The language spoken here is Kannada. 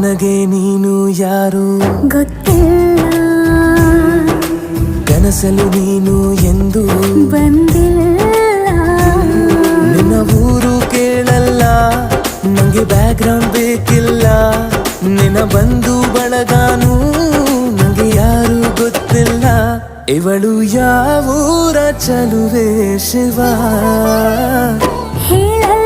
ನನಗೆ ನೀನು ಯಾರು ಗೊತ್ತಿಲ್ಲ, ಕನಸಲು ನೀನು ಎಂದು ಬಂದಿಲ್ಲ. ನಿನ್ನ ಊರು ಕೇಳಲ್ಲ, ನಂಗೆ ಬ್ಯಾಕ್ಗ್ರೌಂಡ್ ಬೇಕಿಲ್ಲ. ನಿನ್ನ ಬಂಧು ಬಳಗಾನು ನಂಗೆ ಯಾರು ಗೊತ್ತಿಲ್ಲ. ಇವಳು ಯಾವೂರ ಚಲುವೆ ಶಿವ ಹೇಳಲ್ಲ